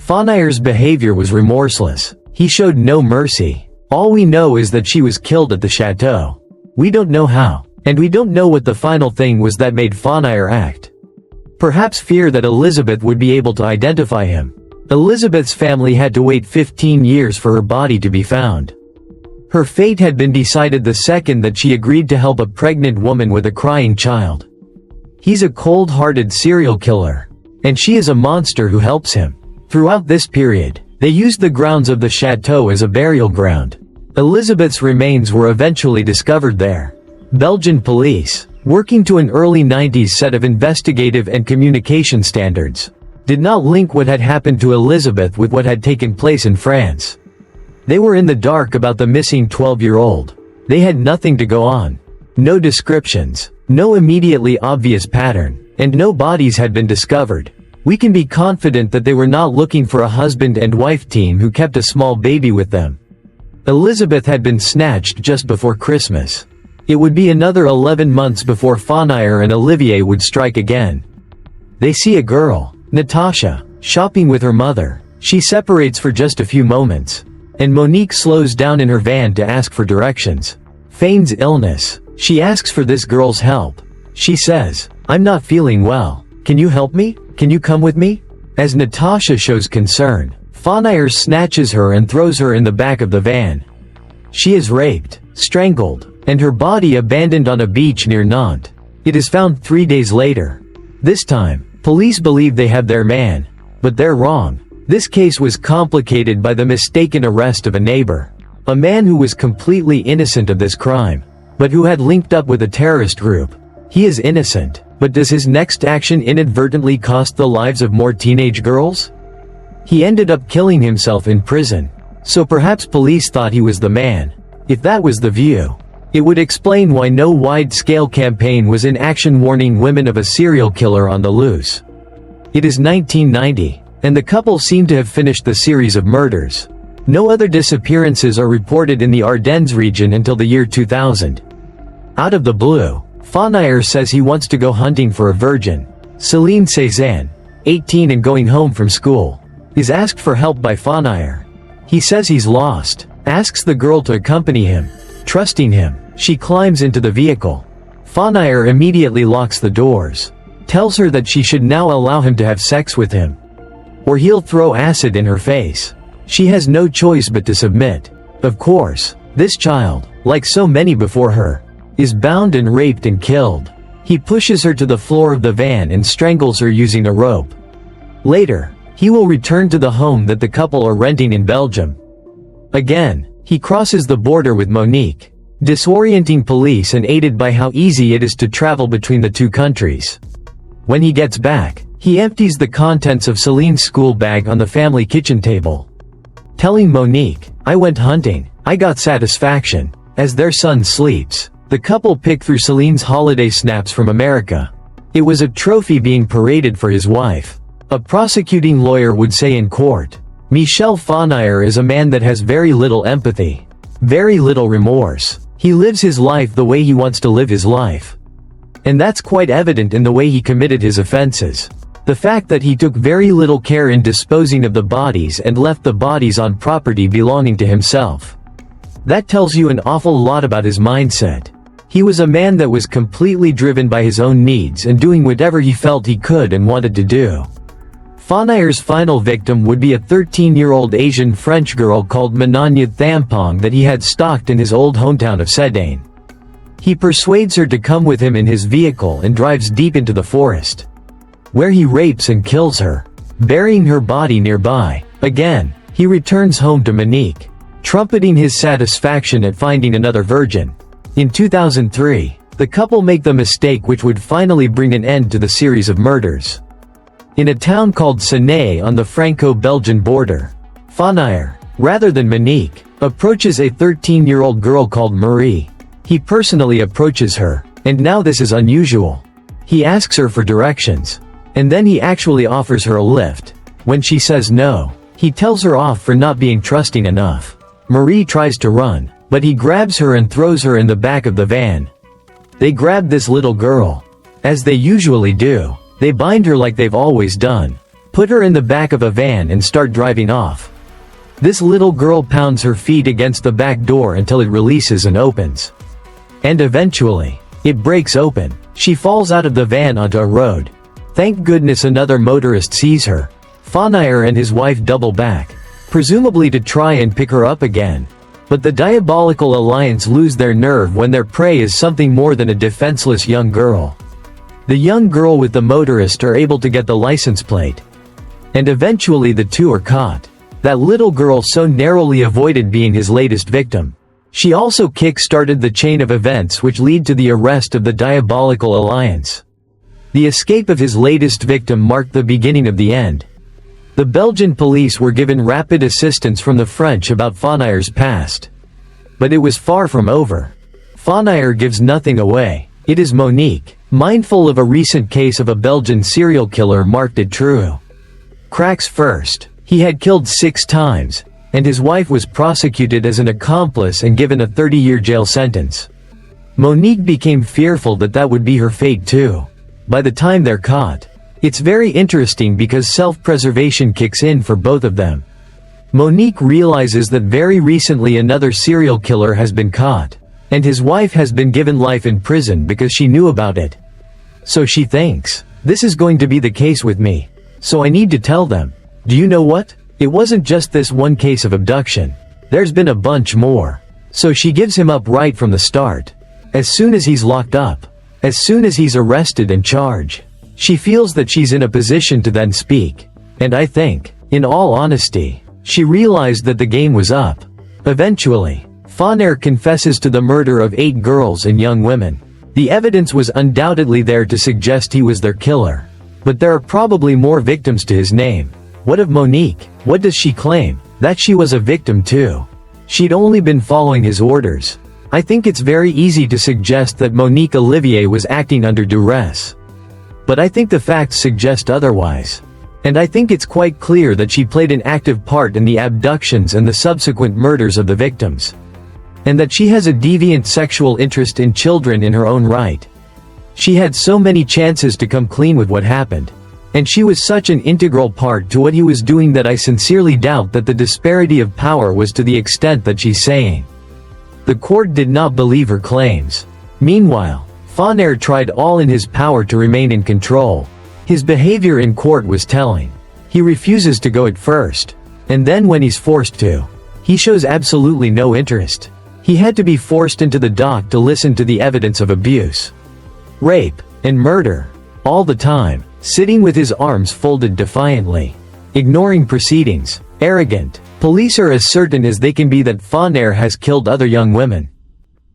Fonaier's behavior was remorseless. He showed no mercy. All we know is that she was killed at the chateau. We don't know how, and we don't know what the final thing was that made Fonaier act. Perhaps fear that Elizabeth would be able to identify him. Elizabeth's family had to wait 15 years for her body to be found. Her fate had been decided the second that she agreed to help a pregnant woman with a crying child. He's a cold-hearted serial killer, and she is a monster who helps him. Throughout this period, they used the grounds of the chateau as a burial ground. Elizabeth's remains were eventually discovered there. Belgian police, working to an early 90s set of investigative and communication standards, did not link what had happened to Elizabeth with what had taken place in France. They were in the dark about the missing 12-year-old. They had nothing to go on. No descriptions, no immediately obvious pattern, and no bodies had been discovered. We can be confident that they were not looking for a husband and wife team who kept a small baby with them. Elizabeth had been snatched just before Christmas. It would be another 11 months before Fonaier and Olivier would strike again. They see a girl, Natasha, shopping with her mother. She separates for just a few moments, and Monique slows down in her van to ask for directions. Feigns illness. She asks for this girl's help. She says, "I'm not feeling well. Can you help me? Can you come with me?" As Natasha shows concern, Fonaier snatches her and throws her in the back of the van. She is raped, strangled, and her body abandoned on a beach near Nantes. It is found 3 days later. This time, police believe they have their man, but they're wrong. This case was complicated by the mistaken arrest of a neighbor, a man who was completely innocent of this crime, but who had linked up with a terrorist group. He is innocent, but does his next action inadvertently cost the lives of more teenage girls? He ended up killing himself in prison, so perhaps police thought he was the man. If that was the view, it would explain why no wide-scale campaign was in action warning women of a serial killer on the loose. It is 1990, and the couple seem to have finished the series of murders. No other disappearances are reported in the Ardennes region until the year 2000. Out of the blue, Fonaier says he wants to go hunting for a virgin. Céline Cézanne, 18 and going home from school, is asked for help by Fonaier. He says he's lost, asks the girl to accompany him. Trusting him, she climbs into the vehicle. Fonaier immediately locks the doors, tells her that she should now allow him to have sex with him, or he'll throw acid in her face. She has no choice but to submit. Of course, this child, like so many before her, is bound and raped and killed. He pushes her to the floor of the van and strangles her using a rope. Later, he will return to the home that the couple are renting in Belgium. Again, he crosses the border with Monique, disorienting police and aided by how easy it is to travel between the two countries. When he gets back, he empties the contents of Céline's school bag on the family kitchen table, telling Monique, "I went hunting, I got satisfaction." As their son sleeps, the couple pick through Céline's holiday snaps from America. It was a trophy being paraded for his wife. A prosecuting lawyer would say in court, Michel Fonaier is a man that has very little empathy, very little remorse. He lives his life the way he wants to live his life. And that's quite evident in the way he committed his offenses. The fact that he took very little care in disposing of the bodies and left the bodies on property belonging to himself. That tells you an awful lot about his mindset. He was a man that was completely driven by his own needs and doing whatever he felt he could and wanted to do. Fonaier's final victim would be a 13-year-old Asian French girl called Menanya Thampong that he had stalked in his old hometown of Sedaine. He persuades her to come with him in his vehicle and drives deep into the forest, where he rapes and kills her, burying her body nearby. Again, he returns home to Monique, trumpeting his satisfaction at finding another virgin. In 2003, the couple make the mistake which would finally bring an end to the series of murders. In a town called Seney on the Franco-Belgian border, Fonaier, rather than Monique, approaches a 13-year-old girl called Marie. He personally approaches her, and now this is unusual. He asks her for directions, and then he actually offers her a lift. When she says no, he tells her off for not being trusting enough. Marie tries to run, but he grabs her and throws her in the back of the van. They grab this little girl. As they usually do, they bind her like they've always done. put her in the back of a van and start driving off. This little girl pounds her feet against the back door until it releases and opens. And eventually, it breaks open. She falls out of the van onto a road. Thank goodness another motorist sees her. Fonire and his wife double back, presumably to try and pick her up again. But the Diabolical Alliance lose their nerve when their prey is something more than a defenseless young girl. The young girl with the motorist are able to get the license plate. And eventually the two are caught. That little girl so narrowly avoided being his latest victim. She also kick-started the chain of events which lead to the arrest of the Diabolical Alliance. The escape of his latest victim marked the beginning of the end. The Belgian police were given rapid assistance from the French about Fonire's past. But it was far from over. Fonire gives nothing away. It is Monique, mindful of a recent case of a Belgian serial killer, marked it true. Cracks first. He had killed 6 times, and his wife was prosecuted as an accomplice and given a 30-year jail sentence. Monique became fearful that that would be her fate too. By the time they're caught, it's very interesting because self-preservation kicks in for both of them. Monique realizes that very recently another serial killer has been caught, and his wife has been given life in prison because she knew about it. So she thinks, this is going to be the case with me. So I need to tell them. Do you know what? It wasn't just this one case of abduction. There's been a bunch more. So she gives him up right from the start. As soon as he's locked up, as soon as he's arrested and charged, she feels that she's in a position to then speak. And I think, in all honesty, she realized that the game was up. Eventually, Fonire confesses to the murder of 8 girls and young women. The evidence was undoubtedly there to suggest he was their killer. But there are probably more victims to his name. What of Monique? What does she claim? That she was a victim too. She'd only been following his orders. I think it's very easy to suggest that Monique Olivier was acting under duress. But I think the facts suggest otherwise. And I think it's quite clear that she played an active part in the abductions and the subsequent murders of the victims. And that she has a deviant sexual interest in children in her own right. She had so many chances to come clean with what happened. And she was such an integral part to what he was doing that I sincerely doubt that the disparity of power was to the extent that she's saying. The court did not believe her claims. Meanwhile, Fonire tried all in his power to remain in control. His behavior in court was telling. He refuses to go at first. And then when he's forced to, he shows absolutely no interest. He had to be forced into the dock to listen to the evidence of abuse, rape, and murder. All the time, sitting with his arms folded defiantly. Ignoring proceedings. Arrogant. Police are as certain as they can be that Fonire has killed other young women.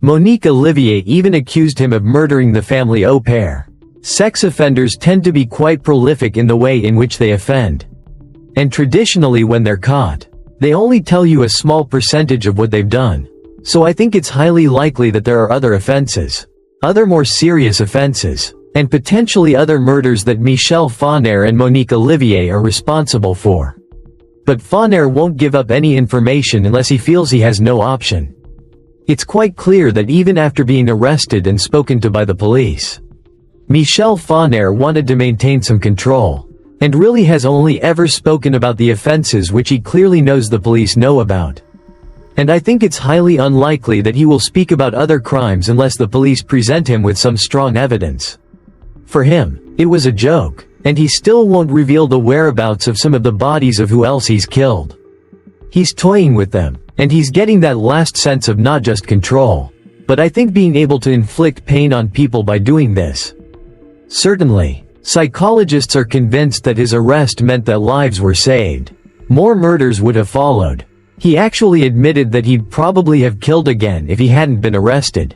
Monique Olivier even accused him of murdering the family au pair. Sex offenders tend to be quite prolific in the way in which they offend. And traditionally when they're caught, they only tell you a small percentage of what they've done. So I think it's highly likely that there are other offenses. Other more serious offenses. And potentially other murders that Michel Fonire and Monique Olivier are responsible for. But Fonire won't give up any information unless he feels he has no option. It's quite clear that even after being arrested and spoken to by the police, Michel Fonire wanted to maintain some control, and really has only ever spoken about the offenses which he clearly knows the police know about. And I think it's highly unlikely that he will speak about other crimes unless the police present him with some strong evidence. For him, it was a joke, and he still won't reveal the whereabouts of some of the bodies of who else he's killed. He's toying with them, and he's getting that last sense of not just control, but I think being able to inflict pain on people by doing this. Certainly, psychologists are convinced that his arrest meant that lives were saved. More murders would have followed. He actually admitted that he'd probably have killed again if he hadn't been arrested.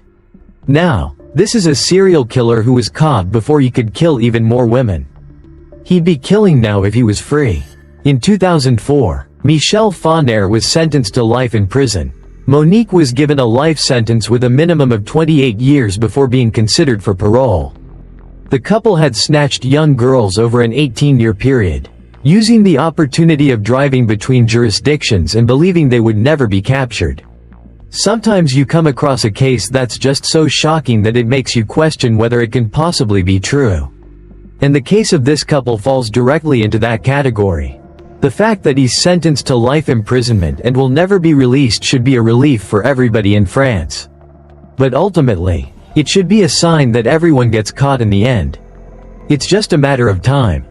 Now, this is a serial killer who was caught before he could kill even more women. He'd be killing now if he was free. In 2004, Michel Fonire was sentenced to life in prison. Monique was given a life sentence with a minimum of 28 years before being considered for parole. The couple had snatched young girls over an 18-year period, using the opportunity of driving between jurisdictions and believing they would never be captured. Sometimes you come across a case that's just so shocking that it makes you question whether it can possibly be true. And the case of this couple falls directly into that category. The fact that he's sentenced to life imprisonment and will never be released should be a relief for everybody in France. But ultimately, it should be a sign that everyone gets caught in the end. It's just a matter of time.